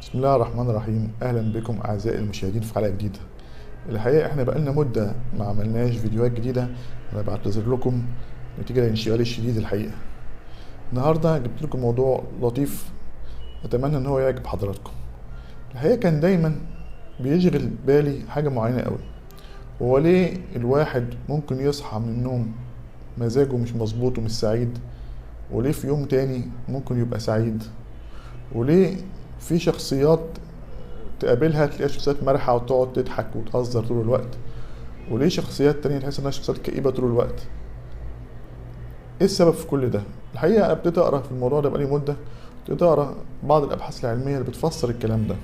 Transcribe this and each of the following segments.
بسم الله الرحمن الرحيم. اهلا بكم اعزائي المشاهدين في حلقه جديده. الحقيقه احنا بقالنا مده ما عملناش فيديوهات جديده، انا بعتذر لكم نتيجه للانشغال الشديد. الحقيقه النهارده جبت لكم موضوع لطيف اتمنى ان هو يعجب حضراتكم. الحقيقه كان دايما بيشغل بالي حاجه معينه قوي، هو ليه الواحد ممكن يصحى من النوم مزاجه مش مظبوط ومش سعيد، وليه في يوم تاني ممكن يبقى سعيد، وليه في شخصيات تقابلها تلاقيها شخصيات مرحة وتقعد تضحك وتهزر طول الوقت، وليه شخصيات تانية تحس انها شخصيات كئيبة طول الوقت. ايه السبب في كل ده؟ الحقيقة انا ابتديت اقرا في الموضوع ده بقالي مدة، ابتديت اقرا بعض الابحاث العلمية اللي بتفسر الكلام ده.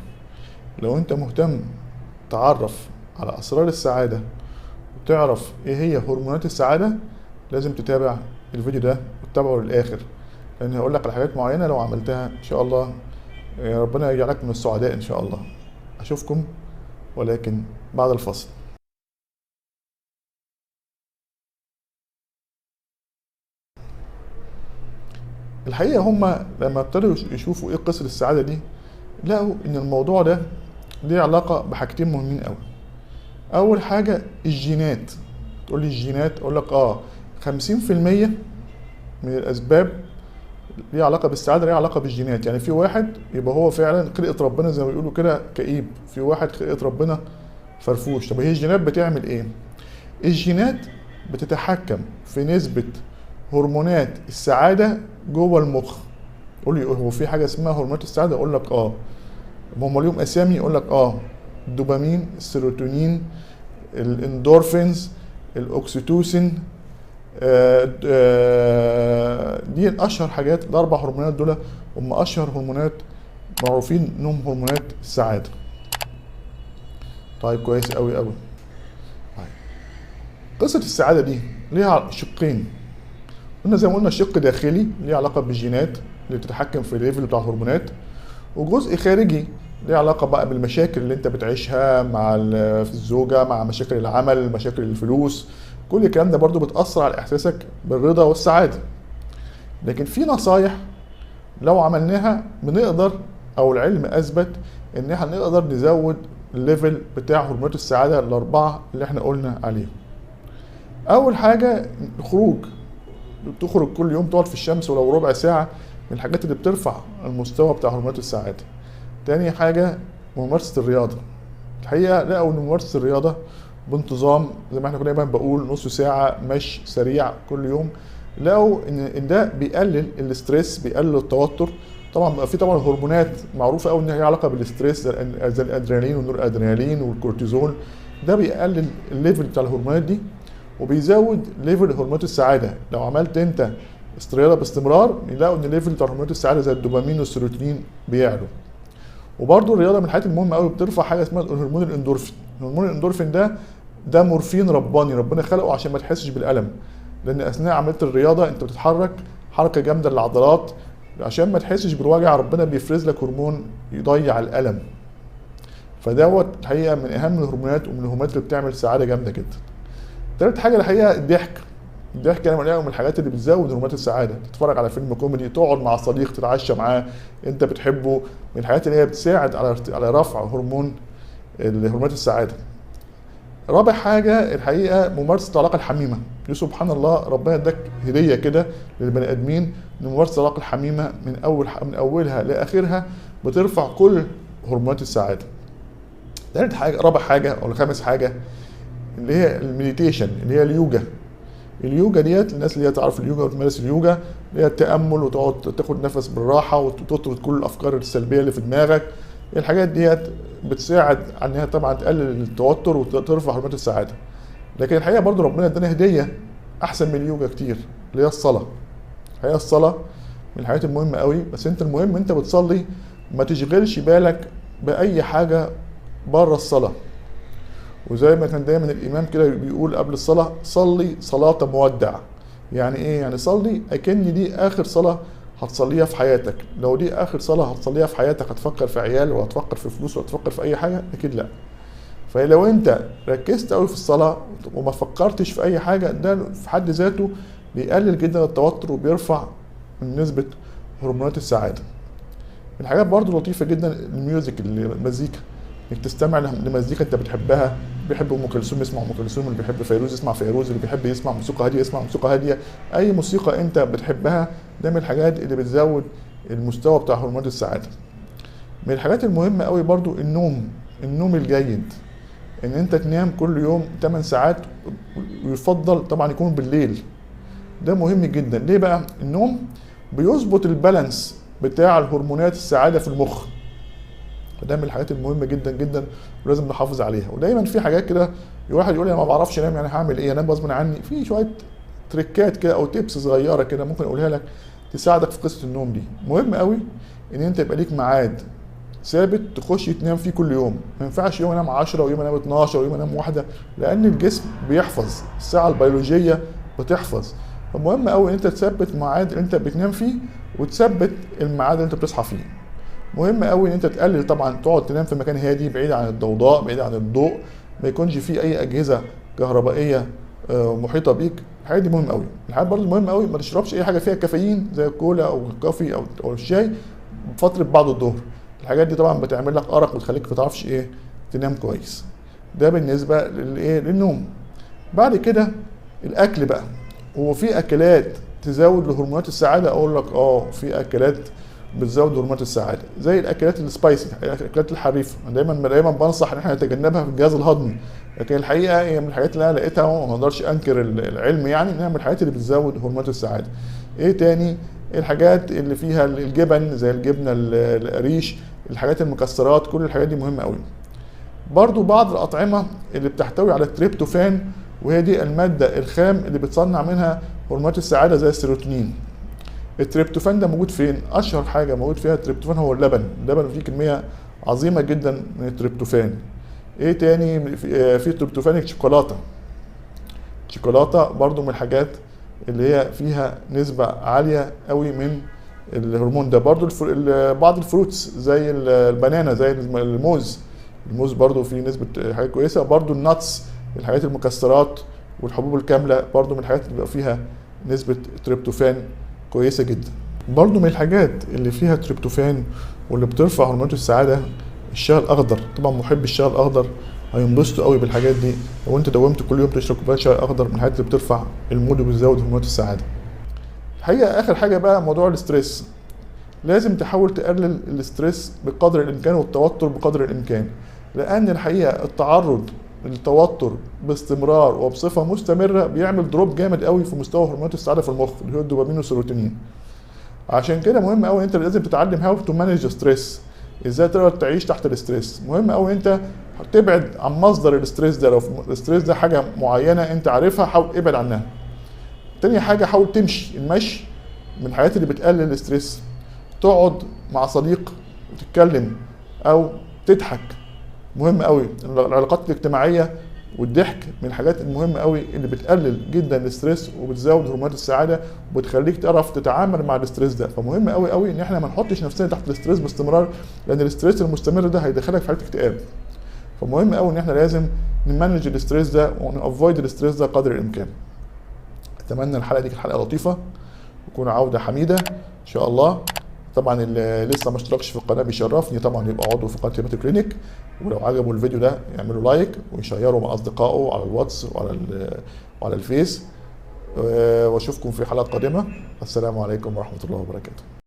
لو انت مهتم تعرف على اسرار السعادة وتعرف ايه هي هرمونات السعادة، لازم تتابع الفيديو ده وتتابعه للاخر، لان هقول لك على حاجات معينة لو عملتها ان شاء الله ربنا يجعلك من السعداء ان شاء الله. اشوفكم ولكن بعد الفصل. الحقيقة هما لما ابتدوا يشوفوا ايه قصة السعادة دي، لقوا ان الموضوع ده ليه علاقة بحاجتين مهمين قوي. اول حاجة الجينات. تقول لي الجينات، اقول لك 50% من الاسباب ليه علاقة بالسعادة ليه علاقة بالجينات. يعني في واحد يبقى هو فعلا خلقة ربنا زي ما بيقولوا كده كئيب، في واحد خلقة ربنا فرفوش. طب هي الجينات بتعمل ايه؟ الجينات بتتحكم في نسبة هرمونات السعادة جوه المخ. قول لي هو في حاجة اسمها هرمونات السعادة؟ اقول لك هم ليهم اسامي. اقول لك الدوبامين، السيروتونين، الاندورفينز، الاكسيتوسين. دي الاشهر حاجات. الاربع هرمونات دول هم اشهر هرمونات معروفين انهم هرمونات السعادة. طيب كويس قوي قوي. قصة السعادة دي ليها شقين. قلنا زي ما قلنا شق داخلي ليه علاقة بالجينات اللي بتتحكم في الليفل بتاع الهرمونات، وجزء خارجي ليه علاقة بقى بالمشاكل اللي انت بتعيشها مع في الزوجة، مع مشاكل العمل، مشاكل الفلوس. كل الكلام ده برضو بتأثر على احساسك بالرضا والسعادة. لكن في نصايح لو عملناها بنقدر، او العلم اثبت ان احنا نقدر نزود الليفل بتاع هرمونات السعادة الاربعة اللي احنا قلنا عليهم. اول حاجة الخروج. تخرج كل يوم تقعد في الشمس ولو ربع ساعة، من الحاجات اللي بترفع المستوى بتاع هرمونات السعادة. تاني حاجة ممارسة الرياضة. الحقيقة لقوا ان ممارسة الرياضة بانتظام، زي ما احنا كنا دايما بقول نص ساعة مشي سريع كل يوم، لقوا ان ده بيقلل الاستريس، بيقلل التوتر. طبعا بقى في طبعا هرمونات معروفة قوي ان هي علاقة بالاستريس زي الادرينالين والنور ادرينالين والكورتيزول. ده بيقلل الليفل بتاع الهرمونات دي وبيزود ليفل هرمونات السعاده. لو عملت انت رياضه باستمرار يلاقوا ان ليفل بتاع هرمونات السعاده زي الدوبامين والسيروتونين بيعلوا. وبرده الرياضه من الحاجات المهمه قوي، بترفع حاجه اسمها هرمون الاندورفين. هرمون الاندورفين ده مورفين رباني، ربنا خلقه عشان ما تحسش بالالم، لان اثناء عمليه الرياضه انت بتتحرك حركه جامده للعضلات، عشان ما تحسش بالوجع ربنا بيفرز لك هرمون يضيع الالم. فدوت الحقيقه من اهم الهرمونات ومن الهرمونات اللي بتعمل سعاده جامده جدا. تالت حاجه الحقيقه الضحك. الضحك انا بلاقيه من الحاجات اللي بتزود هرمونات السعاده. تتفرج على فيلم كوميدي، تقعد مع صديق تتعشى معاه انت بتحبه، من الحاجات اللي هي بتساعد على رفع هرمونات السعاده. رابع حاجه الحقيقه ممارسه العلاقه الحميمه. دي سبحان الله ربنا اداك هديه كده للبني ادمين، ان ممارسه العلاقه الحميمه من اولها لاخرها بترفع كل هرمونات السعاده. ثالث حاجه، رابع حاجه ولا خامس حاجه، اللي هي المديتيشن، اللي هي اليوجا. اليوجا ديت الناس اللي هي تعرف اليوجا وتمارس اليوجا، اللي هي التامل وتقعد تاخد نفس بالراحه وتطرد كل الافكار السلبيه اللي في دماغك. الحاجات ديت بتساعد على انها طبعا تقلل التوتر وترفع هرمونات السعاده. لكن الحقيقه برضو ربنا ادانا هديه احسن من اليوجا كتير، اللي هي الصلاه. الحقيقه الصلاه من الحاجات المهمه قوي، بس انت المهم انت بتصلي ما تشغلش بالك باي حاجه بره الصلاه. وزي ما كان دايما الامام كده بيقول قبل الصلاه صلي صلاه مودع. يعني ايه؟ يعني صلي اكن دي اخر صلاه هتصليها في حياتك. لو دي اخر صلاه هتصليها في حياتك هتفكر في عيال ولا هتفكر في فلوس ولا هتفكر في اي حاجه؟ اكيد لا. فلو انت ركزت قوي في الصلاه وما فكرتش في اي حاجه، ده في حد ذاته بيقلل جدا التوتر وبيرفع من نسبه هرمونات السعاده. من الحاجات برضو لطيفه جدا الميوزك، المزيكا، انك تستمع لمزيكا انت بتحبها. بيحب ام كلثوم يسمع ام كلثوم، اللي بيحب فيروز يسمع فيروز، اللي بيحب يسمع موسيقى هاديه يسمع موسيقى هاديه. اي موسيقى انت بتحبها ده من الحاجات اللي بتزود المستوى بتاع هرمونات السعاده. من الحاجات المهمه قوي برضو النوم الجيد، ان انت تنام كل يوم 8 ساعات، ويفضل طبعا يكون بالليل. ده مهم جدا. ليه بقى؟ النوم بيظبط البالانس بتاع الهرمونات السعاده في المخ، وده من الحاجات المهمه جدا جدا ولازم نحافظ عليها. ودايما في حاجات كده الواحد يقول انا ما بعرفش انام، يعني هعمل ايه؟ انام غصب عني. في شويه تريكات كده او تيبس صغيره كده ممكن اقولها لك تساعدك في قصه النوم دي. مهم قوي ان انت يبقى ليك ميعاد ثابت تخش تنام فيه كل يوم. ما ينفعش يوم انام 10 ويوم انام 12 ويوم انام 1، لان الجسم بيحفظ، الساعه البيولوجيه بتحفظ. فمهم قوي ان انت تثبت ميعاد اللي انت بتنام فيه، وتثبت الميعاد اللي انت بتصحى فيه. مهم قوي ان انت تقلل طبعا، تقعد تنام في مكان هادي بعيد عن الضوضاء، بعيد عن الضوء، ما يكونش فيه اي اجهزه كهربائيه محيطه بيك. الحاجات دي مهم قوي. الحاجات برضه مهم قوي ما تشربش اي حاجه فيها كافيين زي الكولا او الكافي او الشاي فتره بعد الظهر. الحاجات دي طبعا بتعمل لك ارق وتخليك ما تعرفش تنام كويس. ده بالنسبه للنوم. بعد كده الاكل بقى. هو في اكلات تزود هرمونات السعاده؟ اقول لك في اكلات بتزود هرمونات السعاده، زي الاكلات السبايسي، الاكلات الحريفه. دايما بنصح ان احنا نتجنبها في الجهاز الهضمي، لكن الحقيقه هي من الحاجات اللي انا لقيتها وما اقدرش انكر العلم، يعني انها من الحاجات اللي بتزود هرمونات السعاده. ايه تاني؟ الحاجات اللي فيها الجبن زي الجبنه القريش، الحاجات المكسرات، كل الحاجات دي مهمه قوي. برضو بعض الاطعمه اللي بتحتوي على التريبتوفان، وهي دي الماده الخام اللي بتصنع منها هرمونات السعاده زي السيروتونين. التريبتوفان ده موجود فين؟ اشهر حاجه موجود فيها التريبتوفان هو اللبن. اللبن فيه كميه عظيمه جدا من التريبتوفان. ايه تاني؟ في تريبتوفان الشوكولاته. الشوكولاته برضو من الحاجات اللي هي فيها نسبه عاليه قوي من الهرمون ده. برضو بعض الفروتس زي البنانا، زي الموز. الموز برضو فيه نسبه حاجات كويسه. برضو الناتس، الحاجات المكسرات والحبوب الكامله، برضو من الحاجات اللي بيبقى فيها نسبه تريبتوفان كويسه جدا. برضو من الحاجات اللي فيها تريبتوفان واللي بترفع هرمونات السعاده الشاي الاخضر. طبعا محب الشاي الاخضر هينبسطوا قوي بالحاجات دي. لو انت داومت كل يوم تشرب كوبايه شاي اخضر، من الحاجات اللي بترفع المود وبتزود هرمونات السعاده. الحقيقه اخر حاجه بقى موضوع الاستريس. لازم تحاول تقلل الاستريس بقدر الامكان والتوتر بقدر الامكان، لان الحقيقه التعرض للتوتر باستمرار وبصفه مستمره بيعمل دروب جامد قوي في مستوى هرمونات السعاده في المخ اللي هو الدوبامين والسيروتونين. عشان كده مهم قوي انت لازم تتعلم هاو تو مانج ستريس، ازاي تقدر تعيش تحت الاستريس. مهم قوي انت تبعد عن مصدر الاستريس ده. لو الاستريس ده حاجه معينه انت عارفها، حاول ابعد عنها. تاني حاجه حاول تمشي. المشي من الحاجات اللي بتقلل الاستريس. تقعد مع صديق وتتكلم او تضحك، مهم قوي. العلاقات الاجتماعيه والضحك من الحاجات المهمه قوي اللي بتقلل جدا الاستريس وبتزود هرمونات السعاده وبتخليك تعرف تتعامل مع الاستريس ده. فمهم قوي قوي ان احنا ما نحطش نفسنا تحت الاستريس باستمرار، لان الاستريس المستمر ده هيدخلك في حاله اكتئاب. فمهم قوي ان احنا لازم نمانج الاستريس ده ونافويد الاستريس ده قدر الامكان. اتمنى الحلقه دي كانت حلقه لطيفه وتكون عوده حميده ان شاء الله. طبعا اللي لسه ما اشتركش في القناه بيشرفني طبعا يبقى عضو في قناه هيباتو كلينيك، ولو عجبوا الفيديو ده يعملوا لايك ويشيروا مع اصدقائه على الواتس وعلى الفيس. واشوفكم في حلقه قادمه. السلام عليكم ورحمه الله وبركاته.